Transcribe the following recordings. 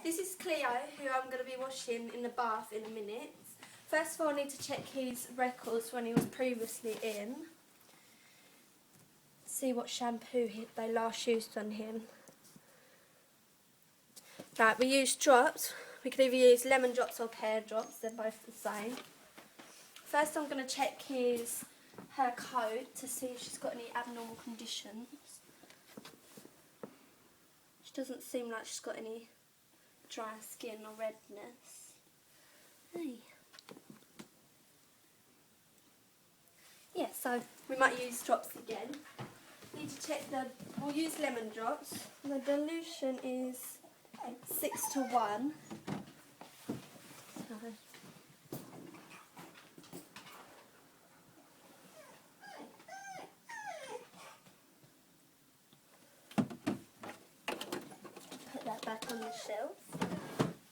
This is Cleo, who I'm going to be washing in the bath in a minute. First of all, I need to check his records when he was previously in. See what shampoo they last used on him. Right, we use drops. We could either use lemon drops or pear drops, they're both the same. First I'm going to check her coat to see if she's got any abnormal conditions. She doesn't seem like she's got any dry skin or redness. Hey. Yeah, so we might use drops again. Need to check we'll use lemon drops. The dilution is 6:1. So. Put that back on the shelf.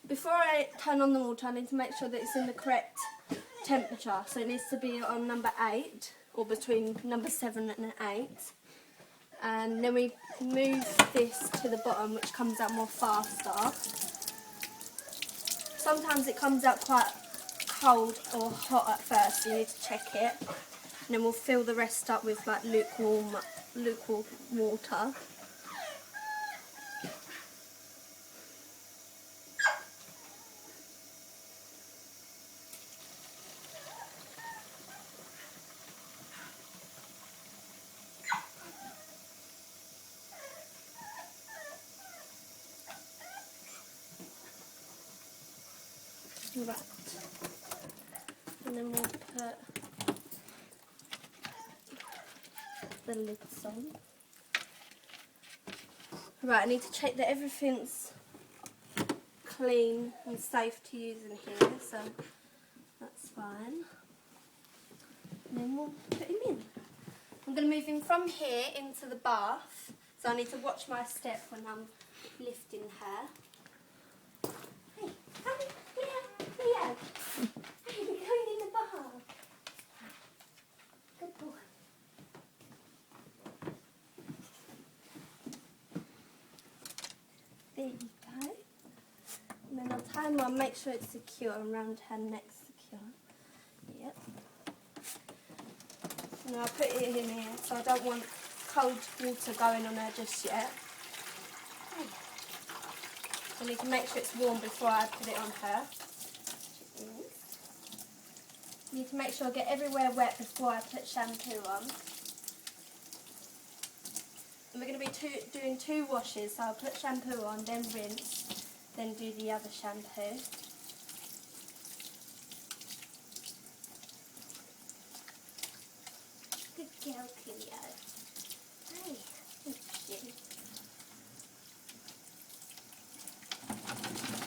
Before I turn on the water, I need to make sure that it's in the correct temperature. So it needs to be on number 8 or between number 7 and 8. And then we move this to the bottom, which comes out more faster. Sometimes it comes out quite cold or hot at first, so you need to check it. And then we'll fill the rest up with like lukewarm water. Right, and then we'll put the lids on. Right, I need to check that everything's clean and safe to use in here, so that's fine. And then we'll put him in. I'm going to move him from here into the bath, so I need to watch my step when I'm lifting her. Hey, come here. Yeah. Hey, we're going in the bath. Good boy. There you go. And then I'll tie him on, make sure it's secure, and round her neck secure. Yep. And I'll put it in here, so I don't want cold water going on her just yet. I need to make sure it's warm before I put it on her. I need to make sure I get everywhere wet before I put shampoo on. And we're going to be doing 2 washes, so I'll put shampoo on, then rinse, then do the other shampoo. Good girl, Cleo. Hey, good you.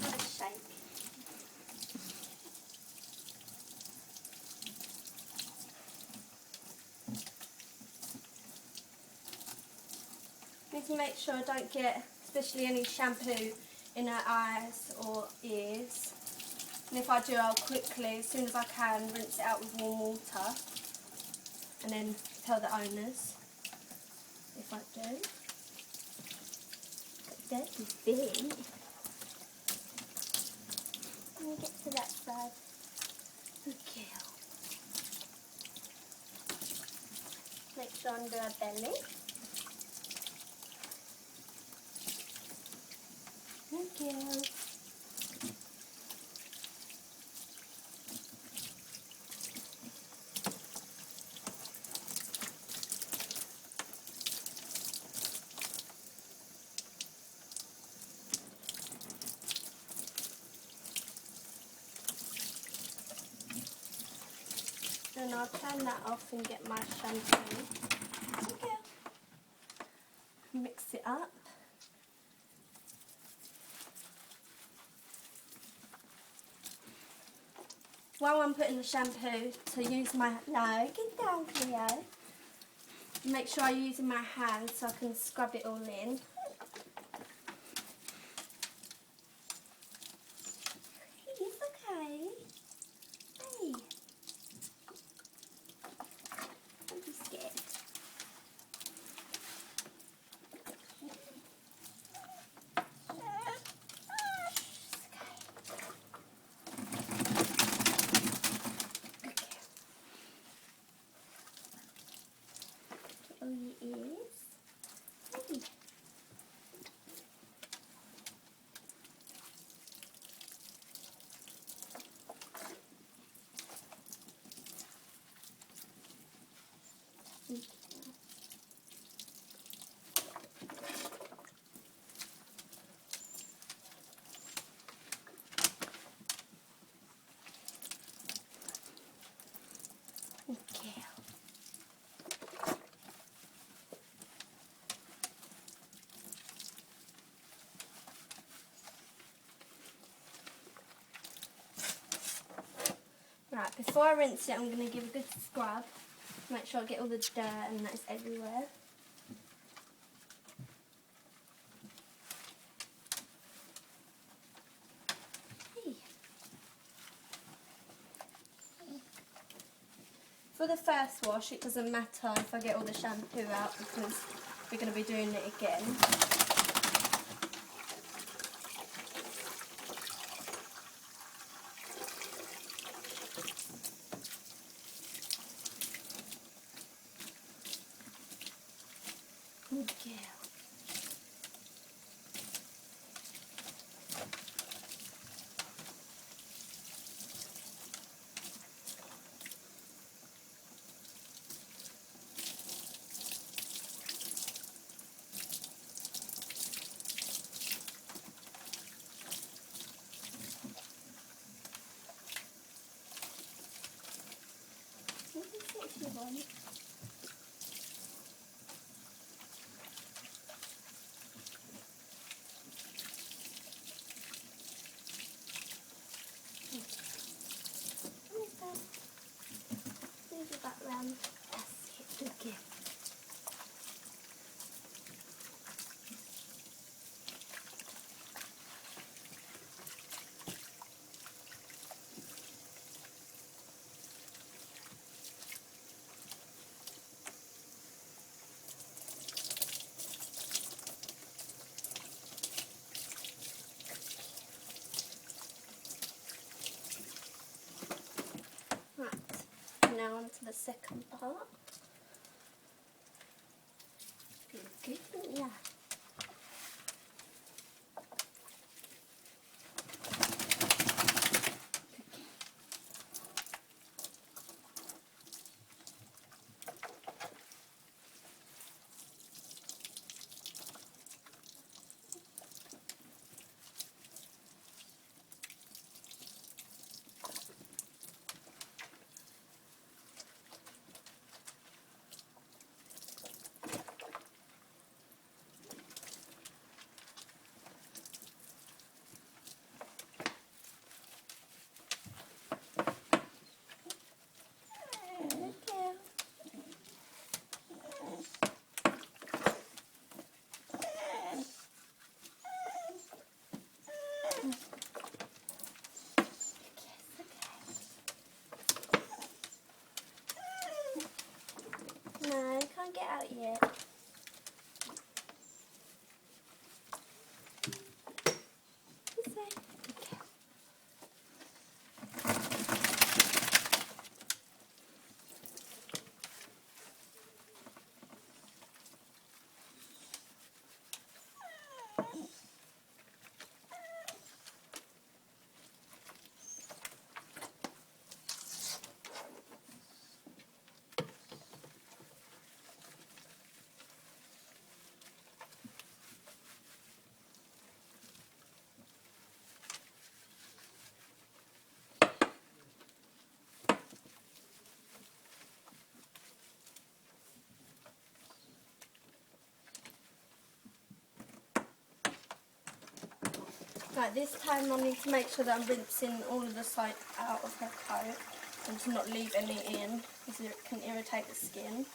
What a shake. Need to make sure I don't get especially any shampoo in her eyes or ears. And if I do, I'll quickly, as soon as I can, rinse it out with warm water. And then tell the owners if I do. But that is big. Let me get to that side. Good girl. Make sure under her belly. Good girl. Then I'll turn that off and get my shampoo. Okay. Mix it up. While I'm putting the shampoo, to use my... No, get down, Cleo. Make sure I'm using my hand so I can scrub it all in. It's okay. Hey. Don't be scared. Right, before I rinse it, I'm going to give a good scrub. Make sure I get all the dirt and that's everywhere. For the first wash, it doesn't matter if I get all the shampoo out because we're going to be doing it again. Good girl. You can sit if you want. Move your back round. That's it, good girl. Right, now on to the second part. Good, yeah. No, can't get out yet. This way. Okay. Right, this time I need to make sure that I'm rinsing all of the soap out of her coat and to not leave any in because it can irritate the skin.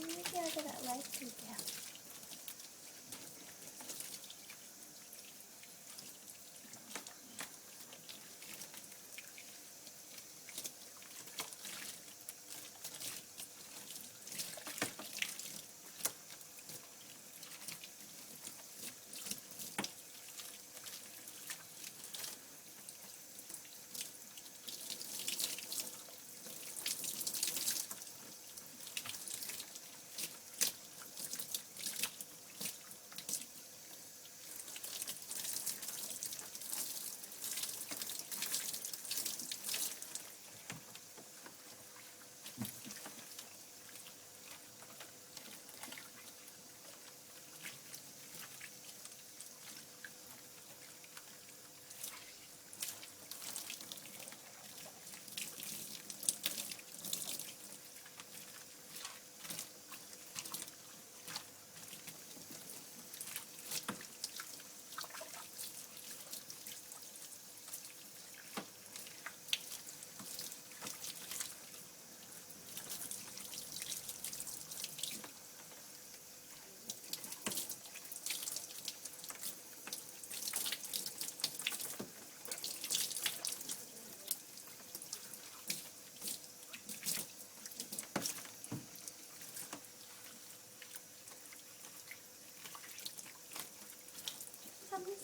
Maybe I'll go that way too, yeah.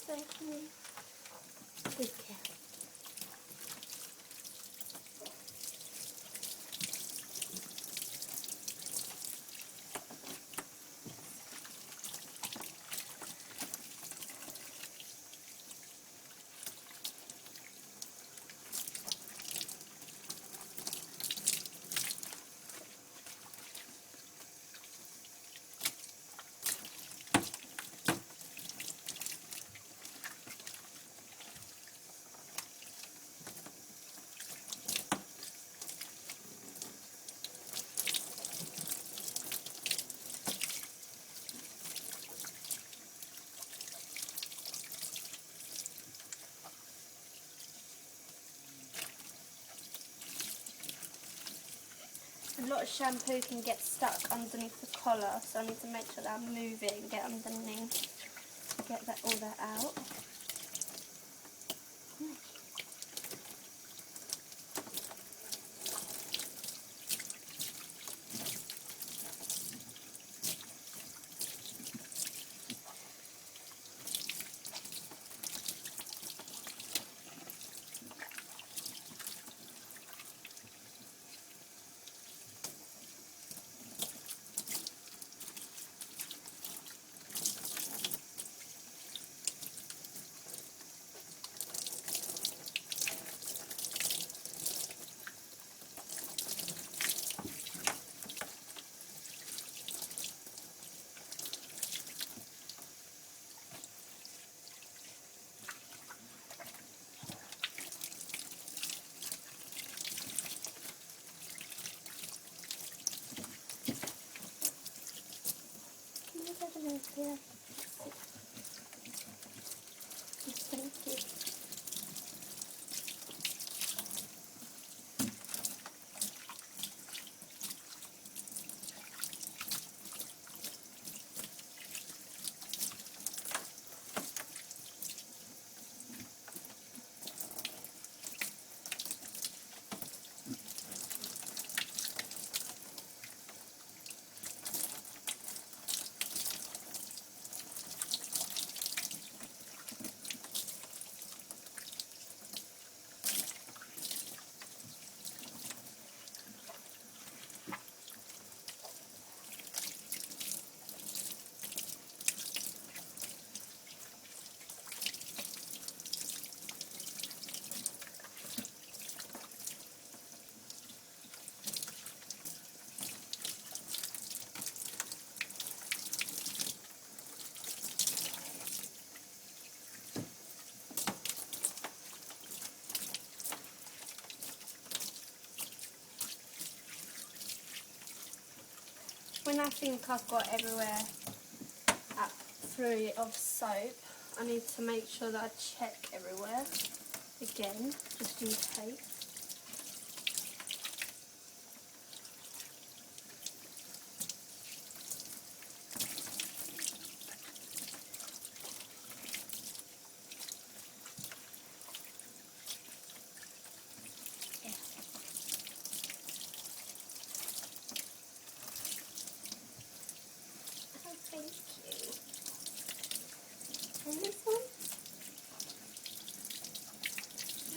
Thank you. Good girl. A lot of shampoo can get stuck underneath the collar, so I need to make sure that I move it and get underneath, get all that out. Yeah. Thank you. When I think I've got everywhere through of soap, I need to make sure that I check everywhere again, just in case. Thank you. And this one?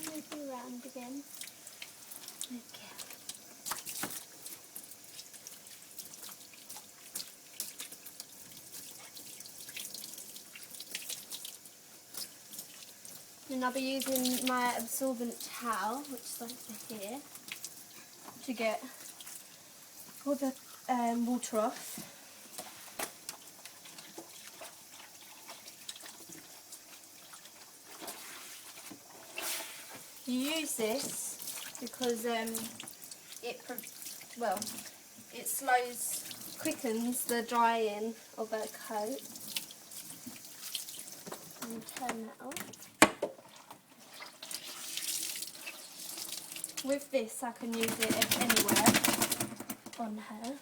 Maybe round again. Okay. And I'll be using my absorbent towel, which is over here, to get all the water off. You use this because it quickens the drying of a coat. And turn that off. With this, I can use it anywhere on her.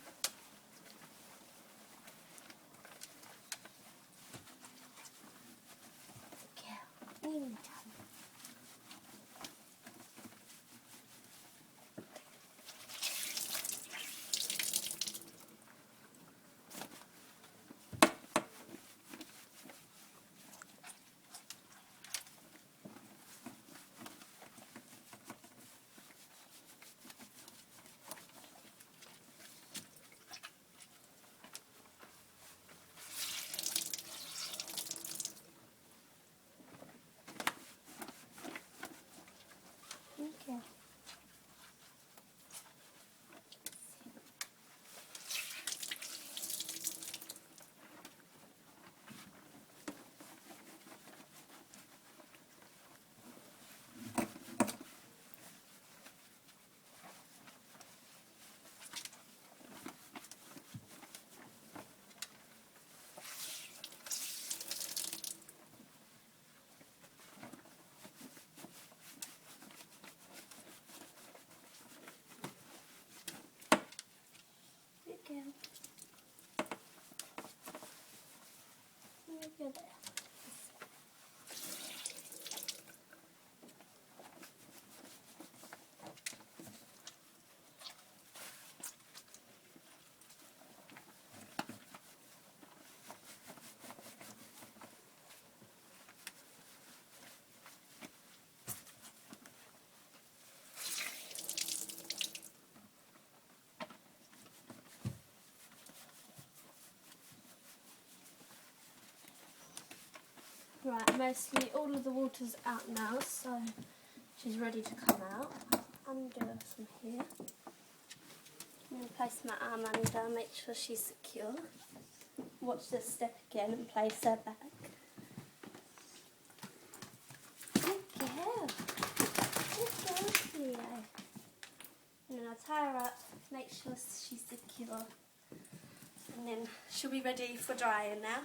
Yeah, nearly done. Right, mostly all of the water's out now, so she's ready to come out. Undo her from here. I'm going to place my arm under, make sure she's secure. Watch this step again and place her back. Good girl. Good girl, Cleo. And then I'll tie her up, make sure she's secure. And then she'll be ready for drying now.